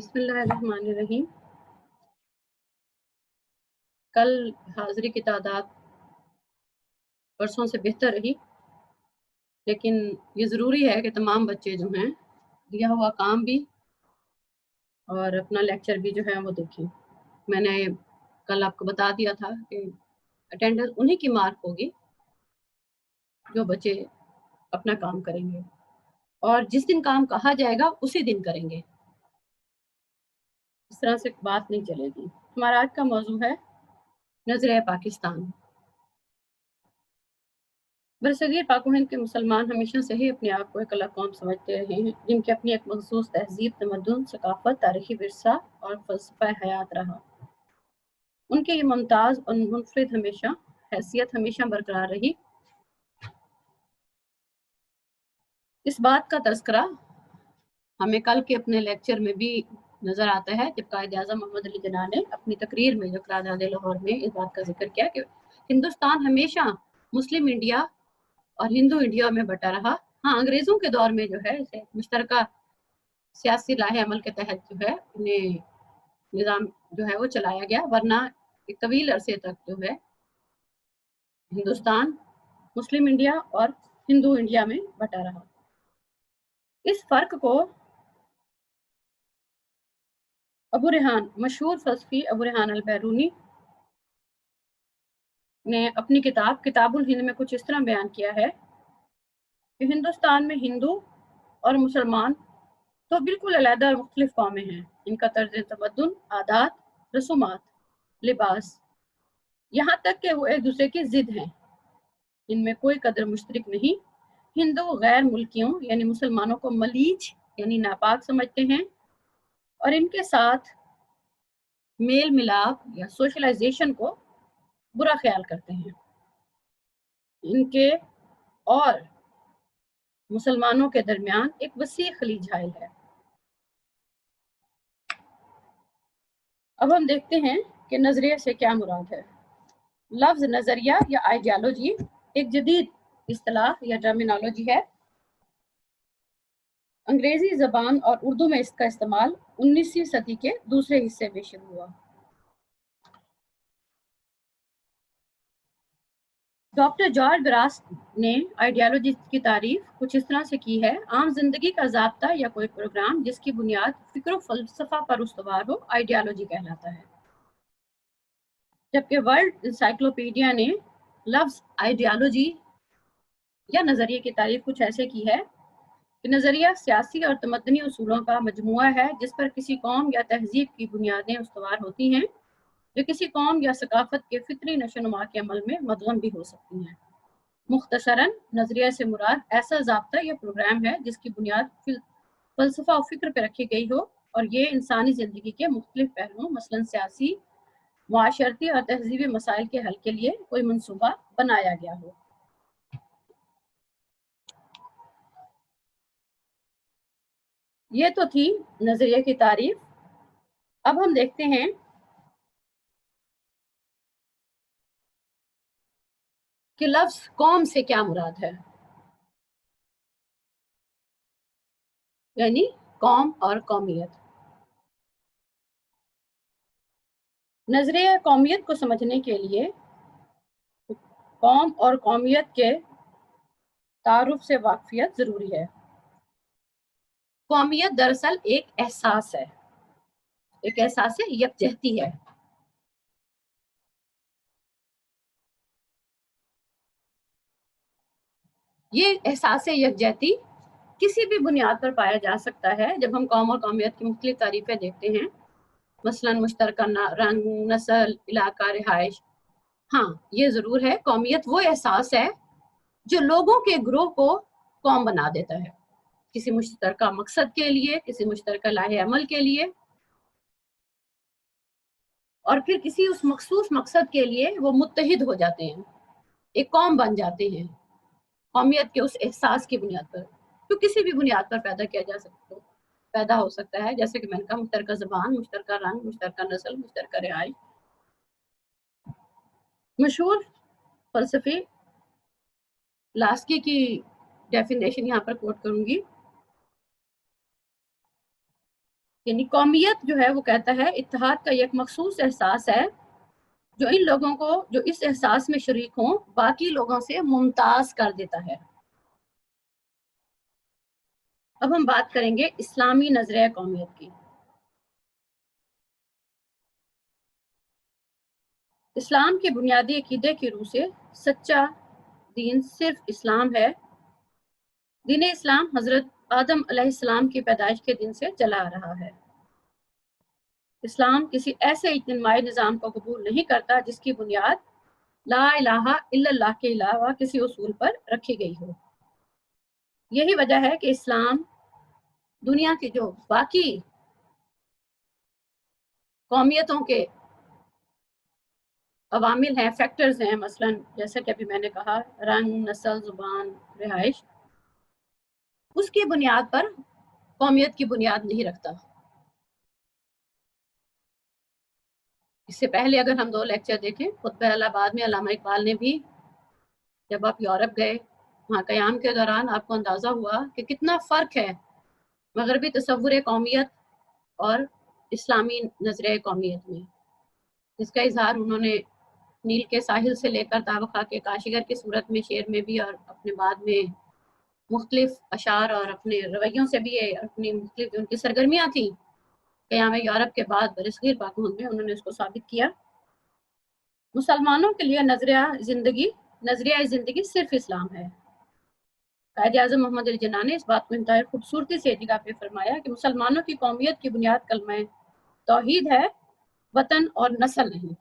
بسم اللہ الرحمن الرحیم۔ کل حاضری کی تعداد پرسوں سے بہتر رہی، لیکن یہ ضروری ہے کہ تمام بچے جو ہیں دیا ہوا کام بھی اور اپنا لیکچر بھی جو ہے وہ دیکھیں۔ میں نے کل آپ کو بتا دیا تھا کہ اٹینڈنس انہی کی مارک ہوگی جو بچے اپنا کام کریں گے، اور جس دن کام کہا جائے گا اسی دن کریں گے، اس طرح سے بات نہیں چلے گی۔ ہمارا آج کا موضوع ہے نظریہ پاکستان۔ برصغیر پاک و ہند کے مسلمان ہمیشہ سے ہی اپنے آپ کو ایک الگ قوم سمجھتے رہے ہیں، جن کی اپنی ایک مخصوص تہذیب، تمدن، ثقافت، تاریخی ورثہ اور فلسفہ حیات رہا۔ ان کی یہ ممتاز اور منفرد حیثیت ہمیشہ برقرار رہی۔ اس بات کا تذکرہ ہمیں کل کے اپنے لیکچر میں بھی نظر آتا ہے، جب قائد اعظم محمد علی جناح نے اپنی تقریر میں جو قرارداد لاہور میں اس بات کا ذکر کیا کہ ہندوستان ہمیشہ مسلم انڈیا اور ہندو انڈیا میں بٹا رہا۔ ہاں، انگریزوں کے دور میں جو ہے اسے مشترکہ سیاسی لاہ عمل کے تحت جو ہے انہیں نظام جو ہے وہ چلایا گیا، ورنہ ایک طویل عرصے تک جو ہے ہندوستان مسلم انڈیا اور ہندو انڈیا میں بٹا رہا۔ اس فرق کو ابو ریحان، مشہور فلسفی ابو ریحان البیرونی نے اپنی کتاب الہند میں کچھ اس طرح بیان کیا ہے کہ ہندوستان میں ہندو اور مسلمان تو بالکل علیحدہ اور مختلف قومیں ہیں۔ ان کا طرز تمدن، عادات، رسومات، لباس، یہاں تک کہ وہ ایک دوسرے کی ضد ہیں۔ ان میں کوئی قدر مشترک نہیں۔ ہندو غیر ملکیوں یعنی مسلمانوں کو ملیچ یعنی ناپاک سمجھتے ہیں اور ان کے ساتھ میل ملاپ یا سوشلائزیشن کو برا خیال کرتے ہیں۔ ان کے اور مسلمانوں کے درمیان ایک وسیع خلیج حائل ہے۔ اب ہم دیکھتے ہیں کہ نظریے سے کیا مراد ہے۔ لفظ نظریہ یا آئیڈیالوجی ایک جدید اصطلاح یا ٹرمینالوجی ہے۔ انگریزی زبان اور اردو میں اس کا استعمال 19ویں صدی کے دوسرے حصے میں شروع ہوا۔ ڈاکٹر جارج براس نے آئیڈیالوجی کی تعریف کچھ اس طرح سے کی ہے: عام زندگی کا ضابطہ یا کوئی پروگرام جس کی بنیاد فکر و فلسفہ پر استوار ہو، آئیڈیالوجی کہلاتا ہے۔ جبکہ ورلڈ انسائکلوپیڈیا نے لفظ آئیڈیالوجی یا نظریے کی تعریف کچھ ایسے کی ہے کہ نظریہ سیاسی اور تمدنی اصولوں کا مجموعہ ہے جس پر کسی قوم یا تہذیب کی بنیادیں استوار ہوتی ہیں، جو کسی قوم یا ثقافت کے فطری نشو و نما کے عمل میں مدغم بھی ہو سکتی ہیں۔ مختصراً، نظریہ سے مراد ایسا ضابطہ یا پروگرام ہے جس کی بنیاد فلسفہ و فکر پہ رکھی گئی ہو اور یہ انسانی زندگی کے مختلف پہلوؤں مثلاً سیاسی، معاشرتی اور تہذیبی مسائل کے حل کے لیے کوئی منصوبہ بنایا گیا ہو۔ یہ تو تھی نظریے کی تعریف۔ اب ہم دیکھتے ہیں کہ لفظ قوم سے کیا مراد ہے، یعنی قوم اور قومیت۔ نظریہ قومیت کو سمجھنے کے لیے قوم اور قومیت کے تعارف سے واقفیت ضروری ہے۔ قومیت دراصل ایک احساس ہے، ایک احساس یکجہتی ہے۔ یہ احساس یکجہتی کسی بھی بنیاد پر پایا جا سکتا ہے۔ جب ہم قوم اور قومیت کی مختلف تعریفیں دیکھتے ہیں، مثلاً مشترکہ رنگ، نسل، علاقہ، رہائش، ہاں یہ ضرور ہے، قومیت وہ احساس ہے جو لوگوں کے گروہ کو قوم بنا دیتا ہے، کسی مشترکہ مقصد کے لیے، کسی مشترکہ لاہ عمل کے لیے، اور پھر کسی اس مخصوص مقصد کے لیے وہ متحد ہو جاتے ہیں، ایک قوم بن جاتے ہیں قومیت کے اس احساس کی بنیاد پر، جو کسی بھی بنیاد پر پیدا ہو سکتا ہے، جیسے کہ میں نے کہا مشترکہ زبان، مشترکہ رنگ، مشترکہ نسل، مشترکہ رہائش۔ مشہور فلسفی لاسکی کی ڈیفینیشن یہاں پر کوٹ کروں گی: یعنی قومیت جو ہے وہ کہتا ہے اتحاد کا ایک مخصوص احساس ہے جو ان لوگوں کو جو اس احساس میں شریک ہوں باقی لوگوں سے ممتاز کر دیتا ہے۔ اب ہم بات کریں گے اسلامی نظریہ قومیت کی۔ اسلام کے بنیادی عقیدے کی روح سے سچا دین صرف اسلام ہے۔ دین اسلام حضرت آدم علیہ السلام کی پیدائش کے دن سے چلا آ رہا ہے۔ اسلام کسی ایسے اجتماعی نظام کو قبول نہیں کرتا جس کی بنیاد لا الہ الا اللہ کے علاوہ کسی اصول پر رکھی گئی ہو۔ یہی وجہ ہے کہ اسلام دنیا کے جو باقی قومیتوں کے عوامل ہیں، فیکٹرز ہیں، مثلا جیسا کہ ابھی میں نے کہا رنگ، نسل، زبان، رہائش، اس کی بنیاد پر قومیت کی بنیاد نہیں رکھتا۔ اس سے پہلے اگر ہم 2 لیکچر دیکھیں، خطبہ الہ آباد میں علامہ اقبال نے بھی جب آپ یورپ گئے وہاں قیام کے دوران آپ کو اندازہ ہوا کہ کتنا فرق ہے مغربی تصور قومیت اور اسلامی نظریہ قومیت میں، جس کا اظہار انہوں نے نیل کے ساحل سے لے کر تابخا کے کاشیگر کی صورت میں شعر میں بھی اور اپنے بعد میں مختلف اشعار اور اپنے رویوں سے بھی اپنی مختلف جو ان کی سرگرمیاں تھیں قیام یورپ کے بعد برصغیر پاک و ہند میں انہوں نے اس کو ثابت کیا۔ مسلمانوں کے لیے نظریہ زندگی صرف اسلام ہے۔ قائد اعظم محمد علی جناح نے اس بات کو انتہائی خوبصورتی سے جگہ پہ فرمایا کہ مسلمانوں کی قومیت کی بنیاد کلمہ توحید ہے، وطن اور نسل نہیں۔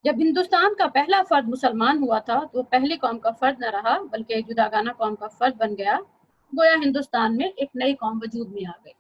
جب ہندوستان کا پہلا فرد مسلمان ہوا تھا تو وہ پہلی قوم کا فرد نہ رہا بلکہ ایک جداگانہ قوم کا فرد بن گیا، گویا ہندوستان میں ایک نئی قوم وجود میں آ گئی۔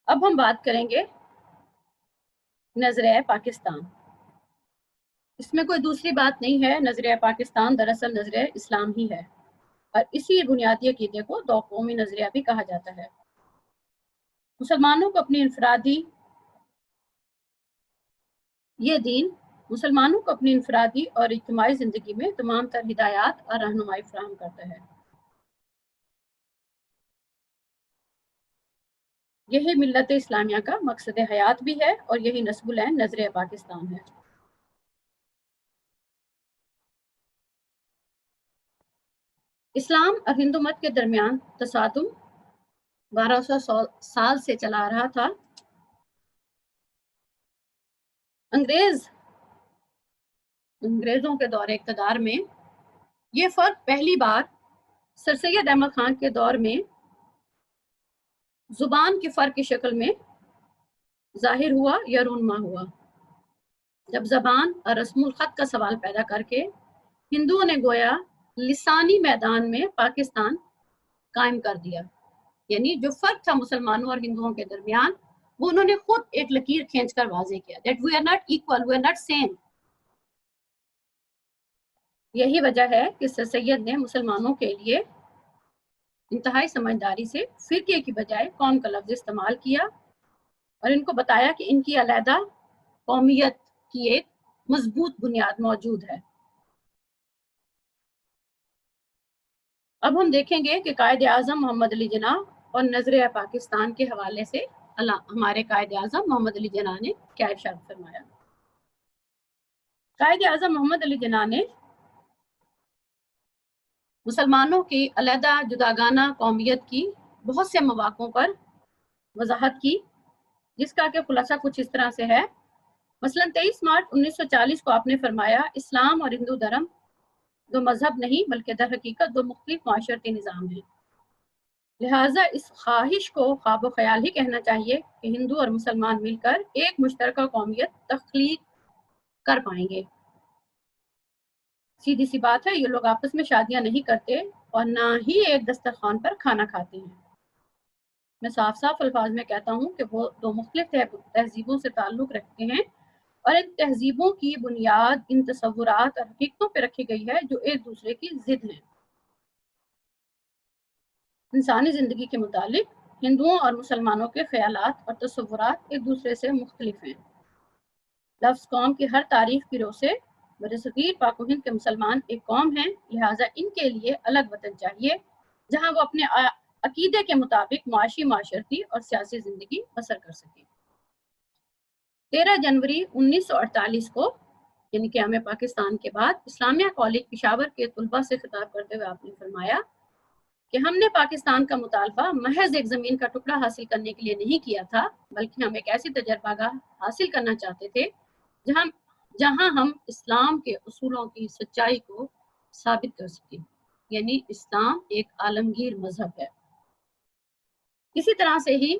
اب ہم بات کریں گے نظریہ پاکستان۔ اس میں کوئی دوسری بات نہیں ہے، نظریہ پاکستان دراصل نظریہ اسلام ہی ہے، اور اسی بنیادی عقیدے کو 2 قومی نظریہ بھی کہا جاتا ہے۔ مسلمانوں کو اپنی انفرادی اور اجتماعی زندگی میں تمام تر ہدایات اور رہنمائی فراہم کرتا ہے۔ یہی ملت اسلامیہ کا مقصد حیات بھی ہے اور یہی نصب العین نظریہ پاکستان ہے۔ اسلام اور ہندو مت کے درمیان تصادم 1200 سال سے چلا رہا تھا۔ انگریزوں کے دور اقتدار میں یہ فرق پہلی بار سر سید احمد خان کے دور میں زبان کے فرق کی شکل میں ظاہر ہوا یا رونما ہوا، جب زبان اور رسم الخط کا سوال پیدا کر کے ہندوؤں نے گویا لسانی میدان میں پاکستان قائم کر دیا۔ یعنی جو فرق تھا مسلمانوں اور ہندوؤں کے درمیان وہ انہوں نے خود ایک لکیر کھینچ کر واضح کیا، that we are not equal, we are not same۔ یہی وجہ ہے کہ سر سید نے مسلمانوں کے لیے انتہائی سمجھداری سے فرقے کی بجائے قوم کا لفظ استعمال کیا اور ان کو بتایا کہ ان کی علیحدہ قومیت کی ایک مضبوط بنیاد موجود ہے۔ اب ہم دیکھیں گے کہ قائد اعظم محمد علی جناح اور نظریہ پاکستان کے حوالے سے ہمارے قائد اعظم محمد علی جناح نے کیا ارشاد فرمایا۔ قائد اعظم محمد علی جناح نے مسلمانوں کی علیحدہ جداگانہ قومیت کی بہت سے مواقعوں پر وضاحت کی، جس کا کہ خلاصہ کچھ اس طرح سے ہے۔ مثلا 23 مارچ 1940 کو آپ نے فرمایا اسلام اور ہندو دھرم 2 مذہب نہیں بلکہ در حقیقت 2 مختلف معاشرتی نظام ہیں، لہٰذا اس خواہش کو خواب و خیال ہی کہنا چاہیے کہ ہندو اور مسلمان مل کر ایک مشترکہ قومیت تخلیق کر پائیں گے۔ سیدھی سی بات ہے، یہ لوگ آپس میں شادیاں نہیں کرتے اور نہ ہی ایک دسترخوان پر کھانا کھاتے ہیں۔ میں صاف صاف الفاظ میں کہتا ہوں کہ وہ 2 مختلف تہذیبوں سے تعلق رکھتے ہیں اور ان تہذیبوں کی بنیاد ان تصورات اور حقیقتوں پہ رکھی گئی ہے جو ایک دوسرے کی ضد ہیں۔ انسانی زندگی کے متعلق ہندوؤں اور مسلمانوں کے خیالات اور تصورات ایک دوسرے سے مختلف ہیں۔ لفظ قوم کی ہر تعریف کی روح سے برصغیر پاک و ہند کے مسلمان ایک قوم ہیں، لہٰذا ان کے لیے الگ وطن چاہیے جہاں وہ اپنے عقیدے کے مطابق معاشی معاشرتی اور سیاسی زندگی بسر کر سکیں۔ 13 جنوری 1948 کو یعنی قیام پاکستان کے بعد اسلامیہ کالج پشاور کے طلباء سے خطاب کرتے ہوئے آپ نے فرمایا کہ ہم نے پاکستان کا مطالبہ محض ایک زمین کا ٹکڑا حاصل کرنے کے لیے نہیں کیا تھا، بلکہ ہم ایک ایسی تجربہ گاہ حاصل کرنا چاہتے تھے جہاں ہم اسلام کے اصولوں کی سچائی کو ثابت کر سکیں، یعنی اسلام ایک عالمگیر مذہب ہے۔ اسی طرح سے ہی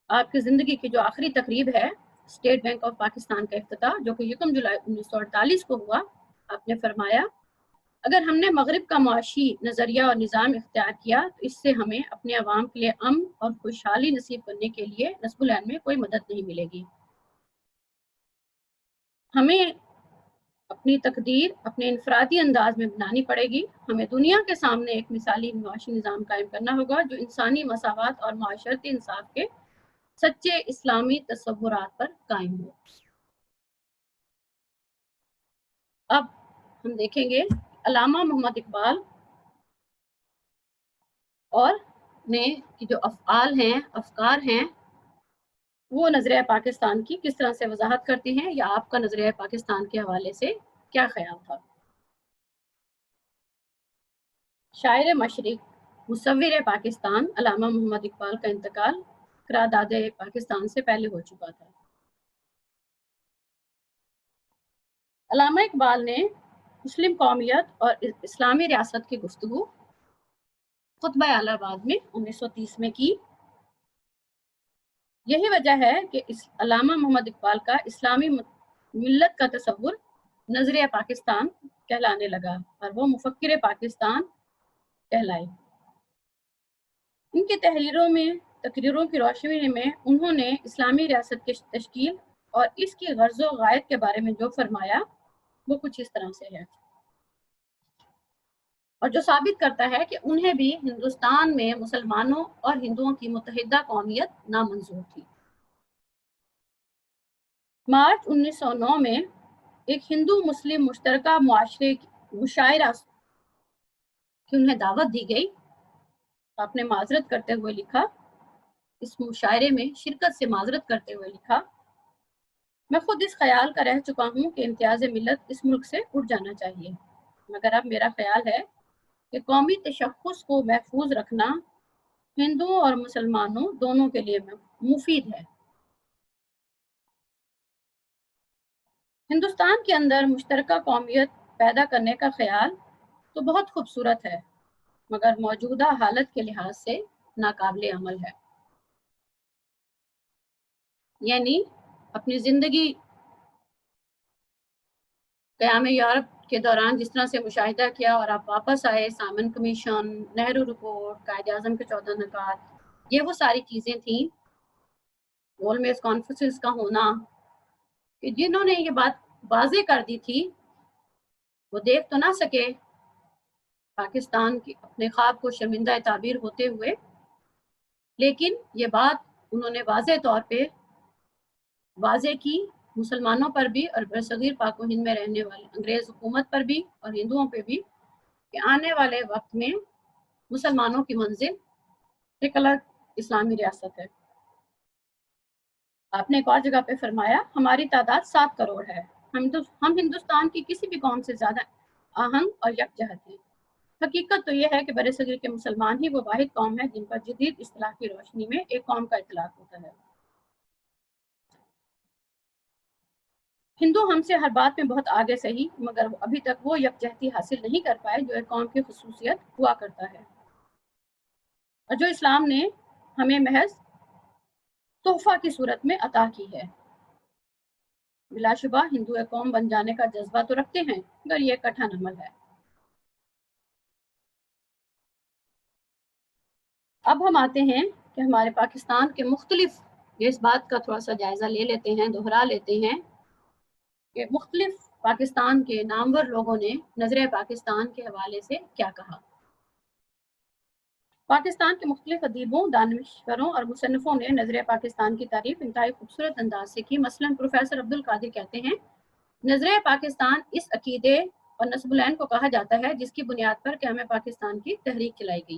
آپ کی زندگی کی جو آخری تقریب ہے اسٹیٹ بینک آف پاکستان کا افتتاح، جو کہ 1 جولائی 1948 کو ہوا، آپ نے فرمایا اگر ہم نے مغرب کا معاشی نظریہ اور نظام اختیار کیا تو اس سے ہمیں اپنے عوام کے لیے امن اور خوشحالی نصیب کرنے کے لیے نصب العین میں کوئی مدد نہیں ملے گی۔ ہمیں اپنی تقدیر اپنے انفرادی انداز میں بنانی پڑے گی۔ ہمیں دنیا کے سامنے ایک مثالی معاشی نظام قائم کرنا ہوگا جو انسانی مساوات اور معاشرتی انصاف کے سچے اسلامی تصورات پر قائم ہو۔ اب ہم دیکھیں گے علامہ محمد اقبال اور نے جو افعال ہیں، افکار ہیں، وہ نظریہ پاکستان کی کس طرح سے وضاحت کرتے ہیں، یا آپ کا نظریہ پاکستان کے حوالے سے کیا خیال تھا۔ شاعر مشرق مصور پاکستان علامہ محمد اقبال کا انتقال قرارداد پاکستان سے پہلے ہو چکا تھا۔ علامہ اقبال نے مسلم قومیت اور اسلامی ریاست کی گفتگو خطبہ الہ آباد میں 1930 میں کی۔ یہی وجہ ہے کہ علامہ محمد اقبال کا اسلامی ملت کا تصور نظریہ پاکستان کہلانے لگا اور وہ مفکر پاکستان کہلائے۔ ان کی تقریروں کی روشنی میں انہوں نے اسلامی ریاست کی تشکیل اور اس کی غرض و غایت کے بارے میں جو فرمایا وہ کچھ اس طرح سے ہے، اور جو ثابت کرتا ہے کہ انہیں بھی ہندوستان میں مسلمانوں اور ہندوؤں کی متحدہ قومیت نامنظور تھی۔ مارچ 1909 میں ایک ہندو مسلم مشترکہ معاشرے مشاعرہ کی انہیں دعوت دی گئی۔ آپ نے معذرت کرتے ہوئے لکھا، اس مشاعرے میں شرکت سے معذرت کرتے ہوئے لکھا، میں خود اس خیال کا رہ چکا ہوں کہ امتیاز ملت اس ملک سے اٹھ جانا چاہیے، مگر اب میرا خیال ہے کہ قومی تشخص کو محفوظ رکھنا ہندوؤں اور مسلمانوں دونوں کے لیے مفید ہے۔ ہندوستان کے اندر مشترکہ قومیت پیدا کرنے کا خیال تو بہت خوبصورت ہے، مگر موجودہ حالت کے لحاظ سے ناقابل عمل ہے۔ یعنی اپنی زندگی قیام یورپ کے دوران جس طرح سے مشاہدہ کیا اور آپ واپس آئے، سامن کمیشن، نہرو رپورٹ، قائد اعظم کے 14 نکات، یہ وہ ساری چیزیں تھیں، گول میز کانفرنس کا ہونا، کہ جنہوں نے یہ بات واضح کر دی تھی وہ دیکھ تو نہ سکے پاکستان کی اپنے خواب کو شرمندہ تعبیر ہوتے ہوئے، لیکن یہ بات انہوں نے واضح طور پہ واضح کی مسلمانوں پر بھی اور برصغیر پاک و ہند میں رہنے والے انگریز حکومت پر بھی اور ہندوؤں پہ بھی، کہ آنے والے وقت میں مسلمانوں کی منزل ایک الگ اسلامی ریاست ہے۔ آپ نے ایک اور جگہ پہ فرمایا ہماری تعداد 7 کروڑ ہے، ہم ہندوستان کی کسی بھی قوم سے زیادہ آہنگ اور یکجہت ہیں۔ حقیقت تو یہ ہے کہ برصغیر کے مسلمان ہی وہ واحد قوم ہے جن پر جدید اصطلاح کی روشنی میں ایک قوم کا اطلاق ہوتا ہے۔ ہندو ہم سے ہر بات میں بہت آگے سہی، مگر ابھی تک وہ یکجہتی حاصل نہیں کر پائے جو ایک قوم کی خصوصیت ہوا کرتا ہے، اور جو اسلام نے ہمیں محض تحفہ کی صورت میں عطا کی ہے۔ بلا شبہ ہندو ایک قوم بن جانے کا جذبہ تو رکھتے ہیں، مگر یہ کٹھن عمل ہے۔ اب ہم آتے ہیں کہ ہمارے پاکستان کے مختلف، اس بات کا تھوڑا سا جائزہ لے لیتے ہیں، دوہرا لیتے ہیں کہ مختلف پاکستان کے نامور لوگوں نے نظریہ پاکستان کے حوالے سے کیا کہا۔ پاکستان کے مختلف ادیبوں، دانشوروں اور مصنفوں نے نظریہ پاکستان کی تعریف انتہائی خوبصورت انداز سے کی۔ مثلاً پروفیسر عبدالقادر کہتے ہیں نظریہ پاکستان اس عقیدے اور نصب العین کو کہا جاتا ہے جس کی بنیاد پر قیام پاکستان کی تحریک چلائی گئی۔